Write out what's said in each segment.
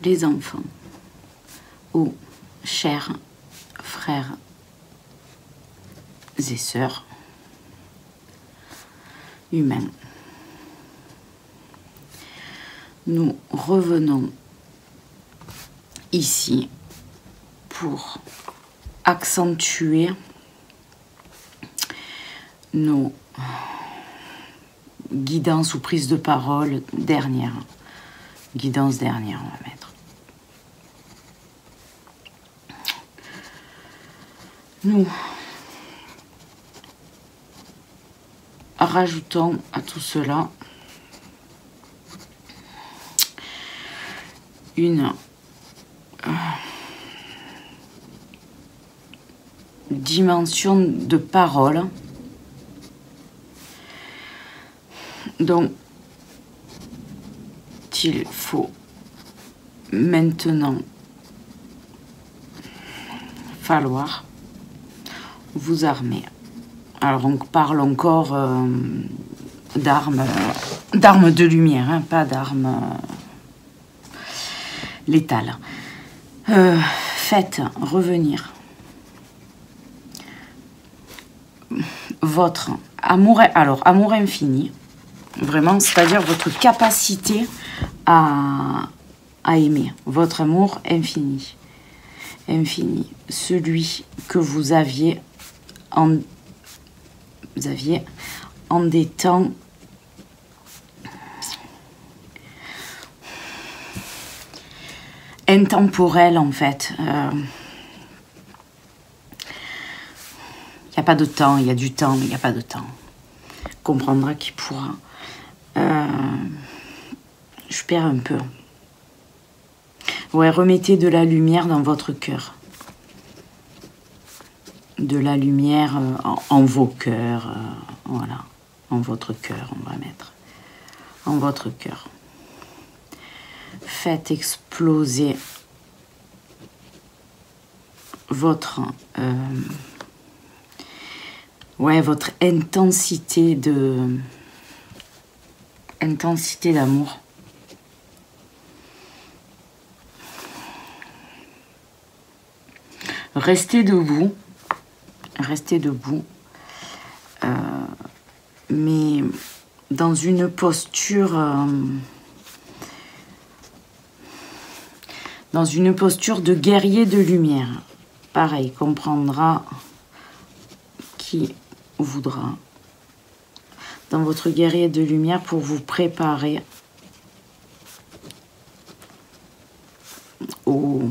Les enfants, aux chers frères et sœurs humains, nous revenons ici pour accentuer nos guidances ou prises de parole dernières. Guidance dernière, on va mettre. Nous rajoutons à tout cela une dimension de parole dont il faut maintenant falloir vous armer. Alors on parle encore d'armes de lumière, hein, pas d'armes létales. Faites revenir votre amour, alors amour infini, vraiment, c'est-à-dire votre capacité à aimer, votre amour infini, celui que vous aviez en des temps intemporels en fait. Il n'y a pas de temps, il y a du temps, mais il n'y a pas de temps. Comprendra qui pourra. Je perds un peu. Ouais, remettez de la lumière dans votre cœur. De la lumière en vos cœurs. Voilà. En votre cœur, on va mettre. En votre cœur. Faites exploser votre... votre intensité d'amour. Restez debout, mais dans une posture de guerrier de lumière. Pareil, comprendra qui voudra. Dans votre guerrier de lumière pour vous préparer au...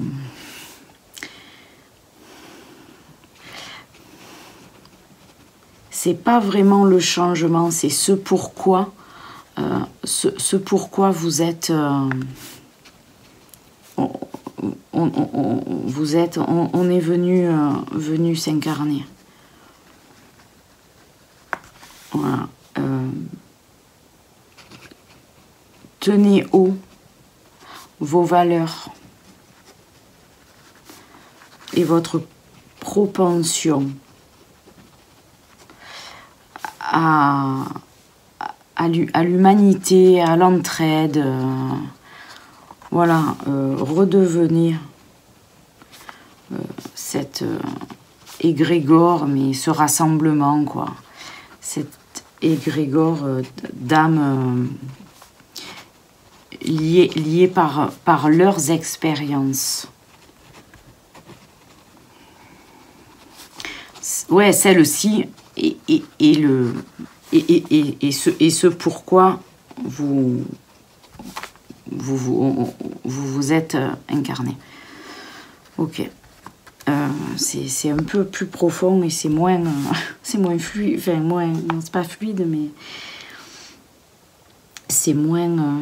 C'est pas vraiment le changement, c'est ce pourquoi vous êtes... on est venu s'incarner. Voilà. Tenez haut vos valeurs et votre propension à l'humanité, à l'entraide. Voilà, redevenir cette égrégore, mais ce rassemblement, quoi. Cet égrégore d'âmes liées par leurs expériences. Ouais, celle-ci et ce pourquoi vous êtes incarné. Ok. C'est un peu plus profond et c'est moins fluide, enfin moins, c'est pas fluide, mais c'est moins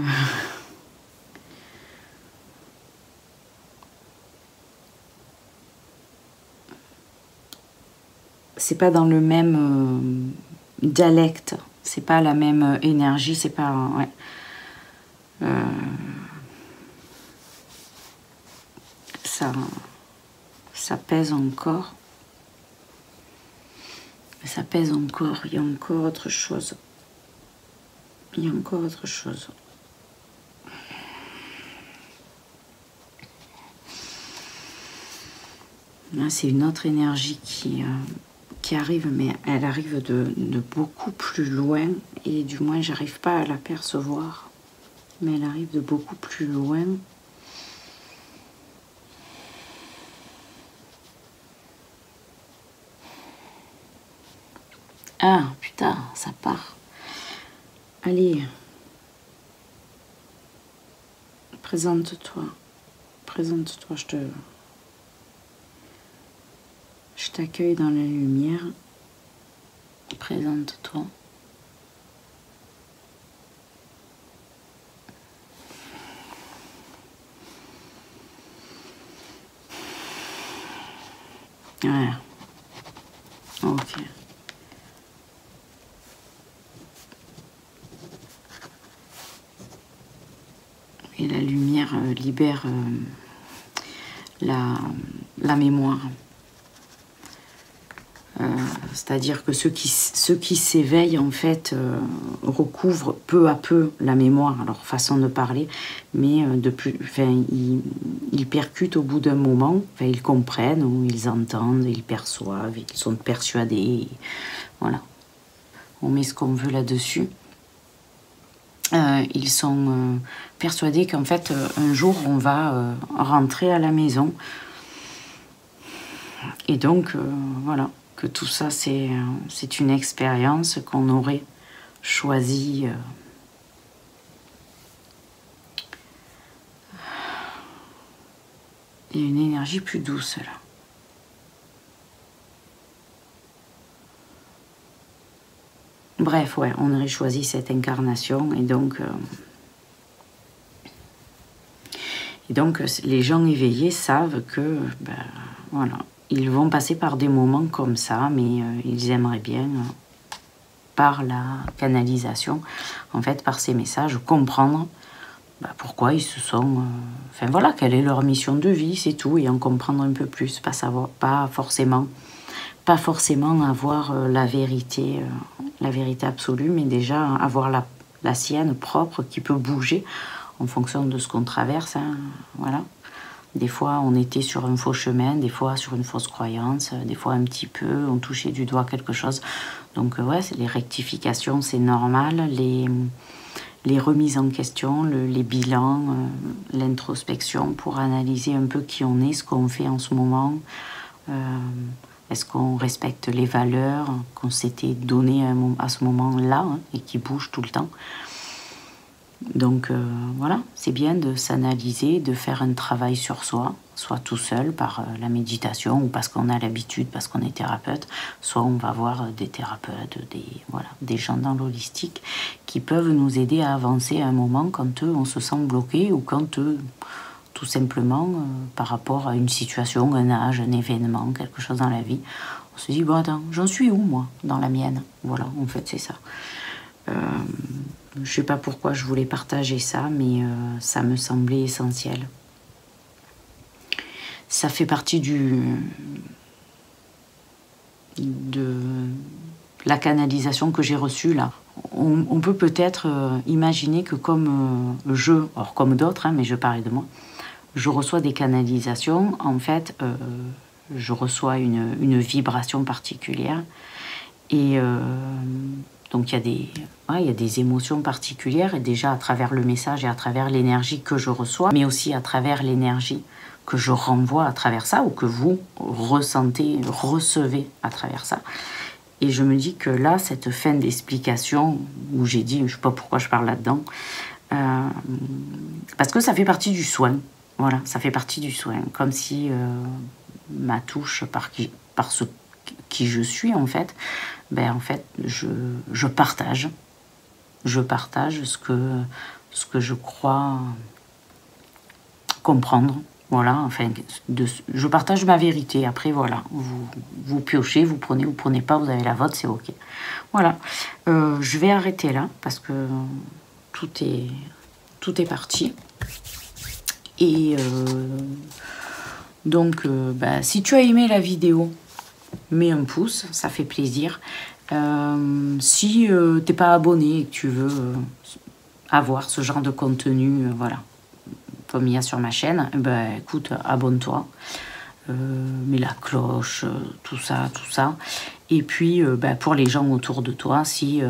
c'est pas dans le même dialecte, c'est pas la même énergie, c'est pas... Ouais. Ça pèse encore. Ça pèse encore, il y a encore autre chose. Il y a encore autre chose. Là, c'est une autre énergie qui arrive, mais elle arrive de beaucoup plus loin. Et du moins, j'arrive pas à l'apercevoir. Mais elle arrive de beaucoup plus loin. Ah, putain, ça part. Allez. Présente-toi. Présente-toi, je t'accueille dans la lumière. Présente-toi. Ouais. Ok. Et la lumière libère la mémoire. C'est-à-dire que ceux qui s'éveillent, en fait, recouvrent peu à peu la mémoire, alors façon de parler, mais ils percutent au bout d'un moment, enfin, ils comprennent, ou ils entendent, ils perçoivent, ils sont persuadés, voilà. On met ce qu'on veut là-dessus. Ils sont persuadés qu'en fait, un jour, on va rentrer à la maison. Et donc, voilà. Que tout ça, c'est une expérience qu'on aurait choisi. Il y a une énergie plus douce là. Bref, ouais, on aurait choisi cette incarnation et donc les gens éveillés savent que, ben, voilà. Ils vont passer par des moments comme ça, mais ils aimeraient bien, par la canalisation, en fait, par ces messages, comprendre pourquoi ils se sont... enfin voilà, quelle est leur mission de vie, c'est tout, et en comprendre un peu plus, pas forcément avoir la vérité absolue, mais déjà avoir la sienne propre qui peut bouger en fonction de ce qu'on traverse, hein, voilà. Des fois, on était sur un faux chemin, des fois sur une fausse croyance, des fois un petit peu, on touchait du doigt quelque chose. Donc ouais, les rectifications, c'est normal. Les remises en question, les bilans, l'introspection pour analyser un peu qui on est, ce qu'on fait en ce moment. Est-ce qu'on respecte les valeurs qu'on s'était données à ce moment-là, hein, et qui bougent tout le temps. Donc voilà, c'est bien de s'analyser, de faire un travail sur soi, soit tout seul par la méditation ou parce qu'on a l'habitude, parce qu'on est thérapeute, soit on va voir des thérapeutes, des gens dans l'holistique qui peuvent nous aider à avancer à un moment quand on se sent bloqué ou quand tout simplement par rapport à une situation, un âge, un événement, quelque chose dans la vie, on se dit bon attends, j'en suis où moi dans la mienne? Voilà, en fait c'est ça. Je ne sais pas pourquoi je voulais partager ça, mais ça me semblait essentiel. Ça fait partie de la canalisation que j'ai reçue là. On peut peut-être imaginer que comme comme d'autres, hein, mais je parlais de moi, je reçois des canalisations, en fait, je reçois une vibration particulière et... donc il y a des émotions particulières, et déjà à travers le message et à travers l'énergie que je reçois, mais aussi à travers l'énergie que je renvoie à travers ça, ou que vous recevez à travers ça. Et je me dis que là, cette fin d'explication, où j'ai dit, je ne sais pas pourquoi je parle là-dedans, parce que ça fait partie du soin. Voilà, ça fait partie du soin. Comme si ma touche par ce qui je suis, en fait, en fait, je partage ce que je crois comprendre. Voilà, enfin, je partage ma vérité. Après, voilà, vous piochez, vous prenez pas, vous avez la vôtre, c'est ok. Voilà, je vais arrêter là parce que tout est parti. Et donc, si tu as aimé la vidéo, mets un pouce, ça fait plaisir. Si t'es pas abonné et que tu veux avoir ce genre de contenu, voilà, comme il y a sur ma chaîne, ben écoute, abonne-toi. Mets la cloche, tout ça. Et puis, ben, pour les gens autour de toi, si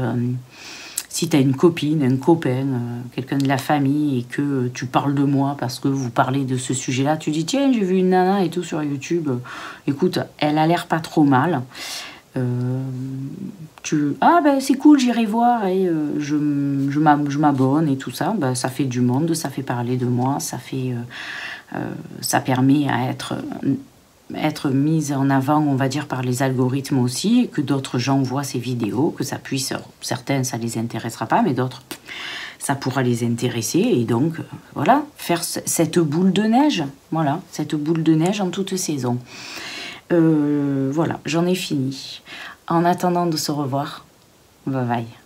tu as une copine, un copain, quelqu'un de la famille et que tu parles de moi parce que vous parlez de ce sujet-là, tu dis tiens, j'ai vu une nana et tout sur YouTube, écoute, elle a l'air pas trop mal. Ah ben c'est cool, j'irai voir et je m'abonne et tout ça, ben, ça fait du monde, ça fait parler de moi, ça permet à être mise en avant, on va dire, par les algorithmes aussi, que d'autres gens voient ces vidéos, que ça puisse, certains ça les intéressera pas, mais d'autres ça pourra les intéresser, et donc voilà, faire cette boule de neige, voilà, cette boule de neige en toute saison. Voilà, j'en ai fini. En attendant de se revoir, bye bye.